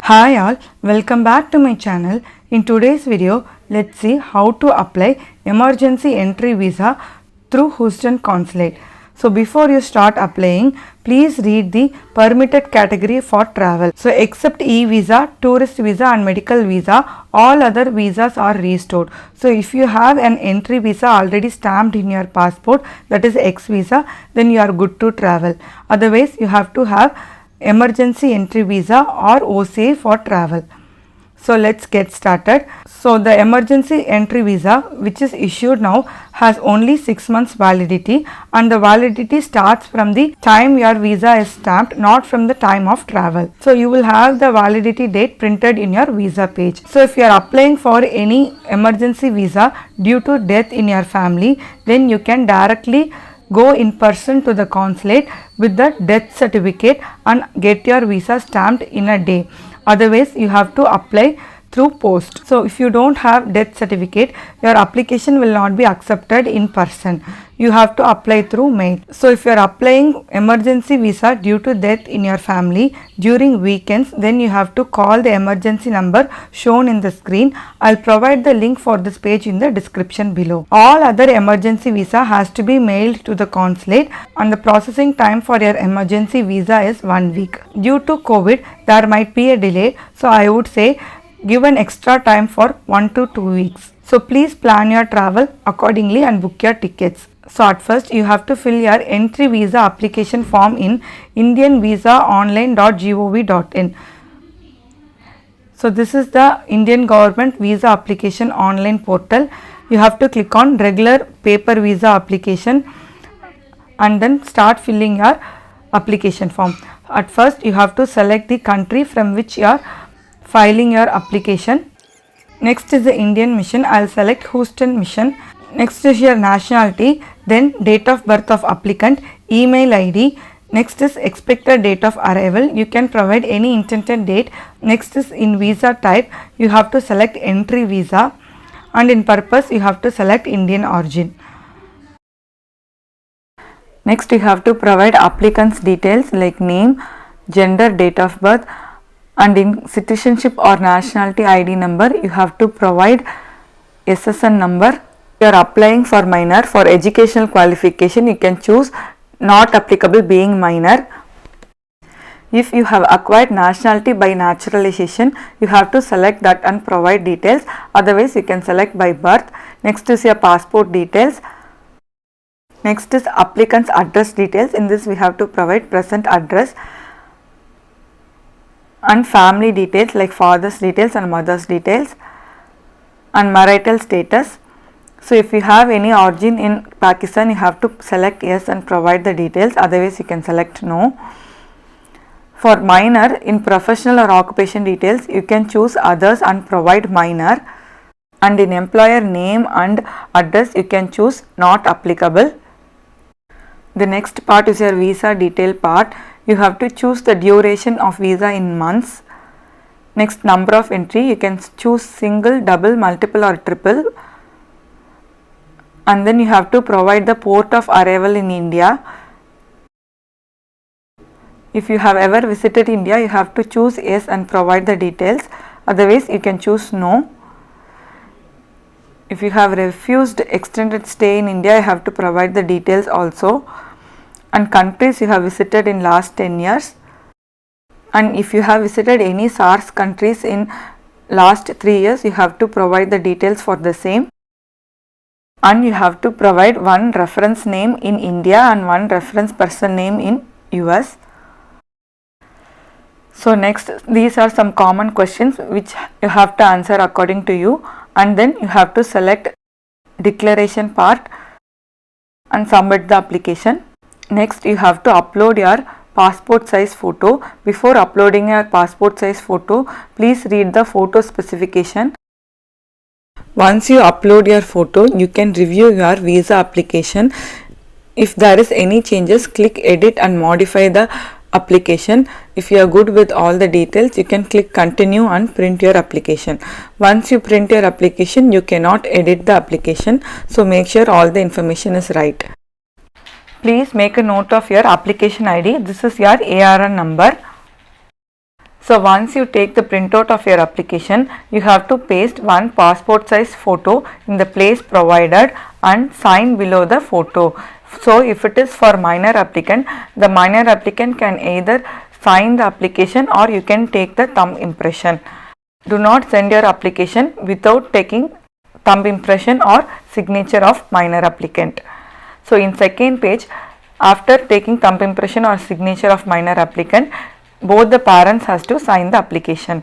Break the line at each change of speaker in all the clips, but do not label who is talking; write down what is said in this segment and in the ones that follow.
Hi all, welcome back to my channel. In today's video, let's see how to apply emergency entry visa through Houston Consulate. So before you start applying, please read the permitted category for travel. So except e-visa, tourist visa and medical visa, all other visas are restored. So if you have an entry visa already stamped in your passport, that is X visa, then you are good to travel. Otherwise, you have to have emergency entry visa or OCA for travel. So let's get started. So the emergency entry visa which is issued now has only 6 months validity, and the validity starts from the time your visa is stamped, not from the time of travel. So you will have the validity date printed in your visa page. So if you are applying for any emergency visa due to death in your family, then you can directly go in person to the consulate with the death certificate and get your visa stamped in a day. Otherwise, you have to apply through post. So if you don't have death certificate, your application will not be accepted in person. You have to apply through mail. So if you are applying emergency visa due to death in your family during weekends, then you have to call the emergency number shown in the screen. I'll provide the link for this page in the description below. All other emergency visa has to be mailed to the consulate, and the processing time for your emergency visa is 1 week. Due to COVID, there might be a delay, so I would say give an extra time for 1 to 2 weeks. So please plan your travel accordingly and book your tickets. So at first you have to fill your entry visa application form in indianvisaonline.gov.in. So this is the Indian government visa application online portal. You have to click on regular paper visa application and then start filling your application form. At first you have to select the country from which you are filing your application. Next is the Indian mission. I'll select Houston mission. Next is your nationality, then date of birth of applicant, email ID. Next is expected date of arrival. You can provide any intended date. Next is in visa type, you have to select entry visa, and in purpose you have to select Indian origin. Next you have to provide applicant's details like name, gender, date of birth, and in citizenship or nationality ID number you have to provide SSN number. You are applying for minor. For educational qualification you can choose not applicable being minor. If you have acquired nationality by naturalization, you have to select that and provide details. Otherwise you can select by birth. Next is your passport details. Next is applicant's address details. In this we have to provide present address and family details like father's details and mother's details, and marital status. So if you have any origin in Pakistan, you have to select yes and provide the details. Otherwise you can select no. For minor, in professional or occupation details you can choose others and provide minor, and in employer name and address you can choose not applicable. The next part is your visa detail part. You have to choose the duration of visa in months. Next, number of entry, you can choose single, double, multiple or triple, and then you have to provide the port of arrival in India. If you have ever visited India, you have to choose yes and provide the details. Otherwise you can choose no. If you have refused extended stay in India, you have to provide the details also, and countries you have visited in last 10 years. And if you have visited any SARS countries in last 3 years, you have to provide the details for the same. And you have to provide one reference name in India and one reference person name in US. So next, these are some common questions which you have to answer according to you, and then you have to select declaration part and submit the application. Next you have to upload your passport size photo. Before uploading your passport size photo, please read the photo specification. Once you upload your photo, you can review your visa application. If there is any changes, click edit and modify the application. If you are good with all the details, you can click continue and print your application. Once you print your application, you cannot edit the application, so make sure all the information is right. Please make a note of your application ID. This is your ARN number. So once you take the printout of your application, you have to paste one passport size photo in the place provided and sign below the photo. So if it is for minor applicant, the minor applicant can either sign the application or you can take the thumb impression. Do not send your application without taking thumb impression or signature of minor applicant. So in second page, after taking thumb impression or signature of minor applicant, both the parents has to sign the application.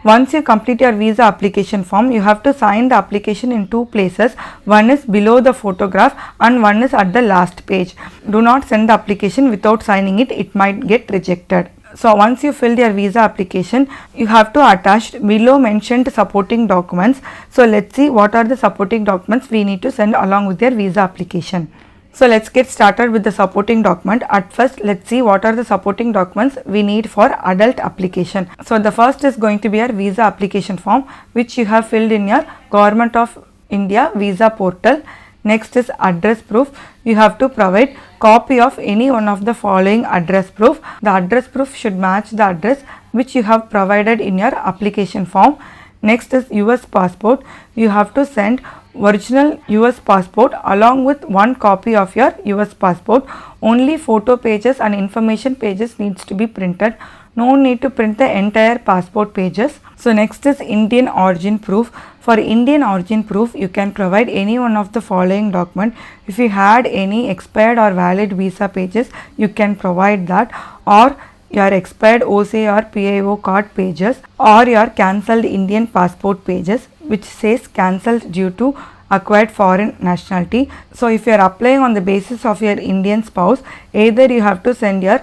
Once you complete your visa application form, you have to sign the application in two places. One is below the photograph and one is at the last page. Do not send the application without signing it, it might get rejected. So once you filled your visa application, you have to attach below mentioned supporting documents. So let's see what are the supporting documents we need to send along with your visa application. So let's get started with the supporting document. At first, let's see what are the supporting documents we need for adult application. So the first is going to be your visa application form, which you have filled in your Government of India visa portal. Next is address proof. You have to provide copy of any one of the following address proof. The address proof should match the address which you have provided in your application form. Next is US passport. You have to send original US passport along with one copy of your US passport. Only photo pages and information pages needs to be printed. No need to print the entire passport pages. So next is Indian origin proof. For Indian origin proof, you can provide any one of the following document. If you had any expired or valid visa pages, you can provide that, or your expired OCA or PIO card pages, or your cancelled Indian passport pages which says cancelled due to acquired foreign nationality. So if you are applying on the basis of your Indian spouse, either you have to send your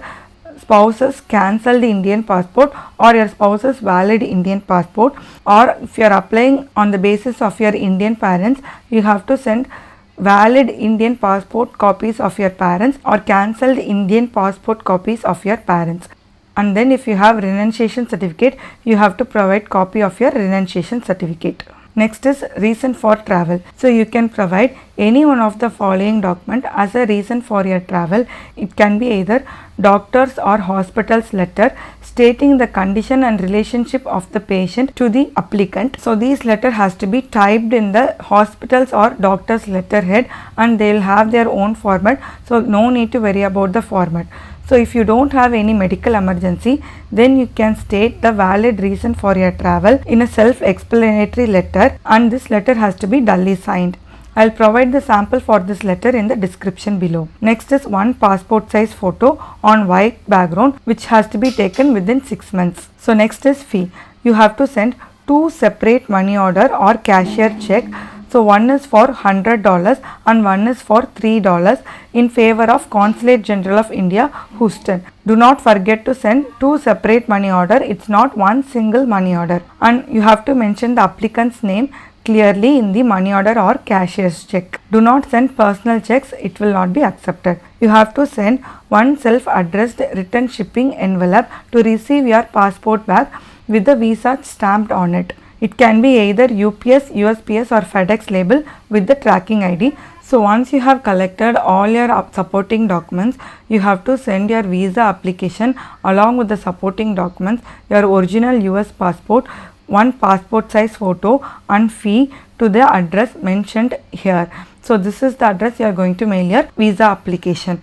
spouse's cancelled Indian passport or your spouse's valid Indian passport, or if you are applying on the basis of your Indian parents, you have to send valid Indian passport copies of your parents or cancelled Indian passport copies of your parents. And then if you have renunciation certificate, you have to provide copy of your renunciation certificate. Next is reason for travel. So you can provide any one of the following document as a reason for your travel. It can be either doctor's or hospital's letter stating the condition and relationship of the patient to the applicant. So these letter has to be typed in the hospital's or doctor's letterhead and they will have their own format. So no need to worry about the format. So if you don't have any medical emergency, then you can state the valid reason for your travel in a self-explanatory letter, and this letter has to be duly signed. I'll provide the sample for this letter in the description below. Next is one passport size photo on white background which has to be taken within 6 months. So next is fee. You have to send 2 separate money order or cashier check. So one is for $100 and one is for $3 in favor of Consulate General of India, Houston. Do not forget to send 2 separate money order. It's not one single money order. And you have to mention the applicant's name clearly in the money order or cashier's check. Do not send personal checks. It will not be accepted. You have to send one self-addressed return shipping envelope to receive your passport back with the visa stamped on it. It can be either UPS, USPS or FedEx label with the tracking ID. So once you have collected all your supporting documents, you have to send your visa application along with the supporting documents, your original US passport, one passport size photo and fee to the address mentioned here. So this is the address you are going to mail your visa application.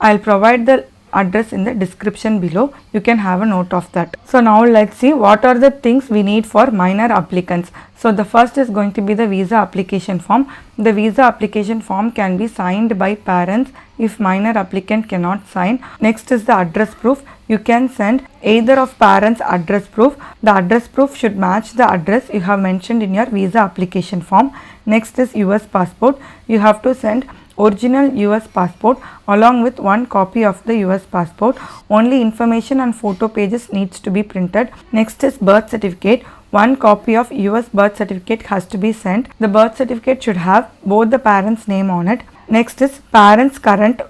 I'll provide the address in the description below. You can have a note of that. So now let's see what are the things we need for minor applicants. So the first is going to be the visa application form. The visa application form can be signed by parents if minor applicant cannot sign. Next is the address proof. You can send either of parents' address proof. The address proof should match the address you have mentioned in your visa application form. Next is US passport. You have to send original US passport along with one copy of the US passport. Only information and photo pages needs to be printed. Next is birth certificate. One copy of US birth certificate has to be sent. The birth certificate should have both the parents' name on it. Next is parents' current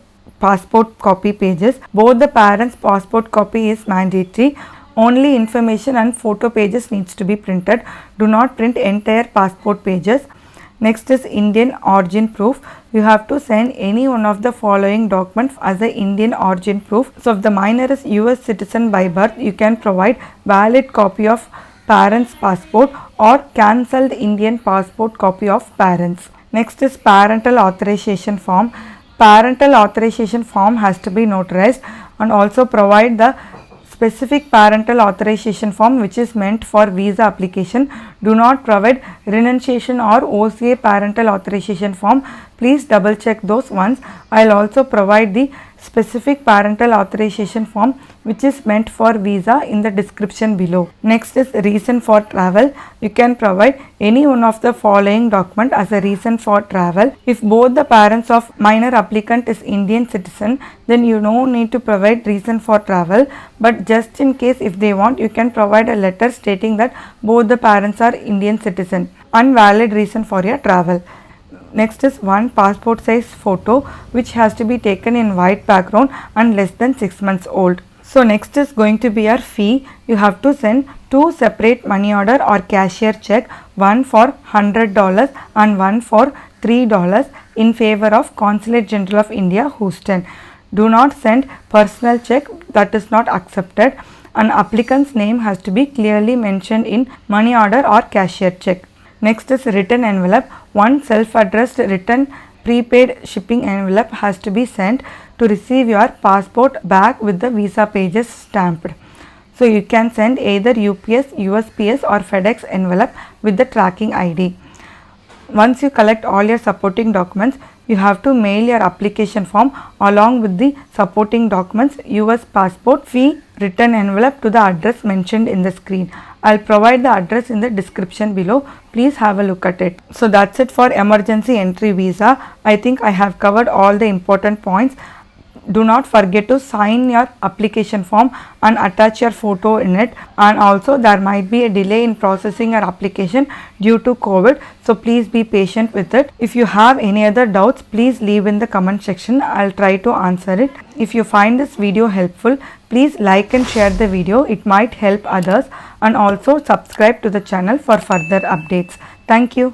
passport copy pages. Both the parents' passport copy is mandatory. Only information and photo pages needs to be printed. Do not print entire passport pages. Next is Indian origin proof. you have to send any one of the following documents as a Indian origin proof. So if the minor is US citizen by birth, you can provide valid copy of parents' passport or cancelled Indian passport copy of parents. Next is parental authorization form. Parental authorization form has to be notarized and also provide the specific parental authorization form which is meant for visa application. Do not provide renunciation or OCA parental authorization form. Please double check those once. I will also provide the specific parental authorization form which is meant for visa in the description below. Next is reason for travel. You can provide any one of the following document as a reason for travel. If both the parents of minor applicant is Indian citizen, then you no need to provide reason for travel, but just in case if they want, you can provide a letter stating that both the parents are Indian citizen. Unvalid reason for your travel. Next is one passport size photo which has to be taken in white background and less than 6 months old. So next is going to be your fee. You have to send two separate money order or cashier check, one for $100 and one for $3 in favor of Consulate General of India, Houston. Do not send personal check, that is not accepted. An applicant's name has to be clearly mentioned in money order or cashier check. Next is written envelope. One self-addressed written prepaid shipping envelope has to be sent to receive your passport back with the visa pages stamped. So you can send either UPS, USPS or FedEx envelope with the tracking ID. Once you collect all your supporting documents, you have to mail your application form along with the supporting documents, US passport, fee, written envelope to the address mentioned in the screen. I'll provide the address in the description below. Please have a look at it. So that's it for emergency entry visa. I think I have covered all the important points. Do not forget to sign your application form and attach your photo in it, and also there might be a delay in processing your application due to COVID, so please be patient with it. If you have any other doubts, please leave in the comment section. I'll try to answer it. If you find this video helpful, please like and share the video. It might help others, and also subscribe to the channel for further updates. Thank you.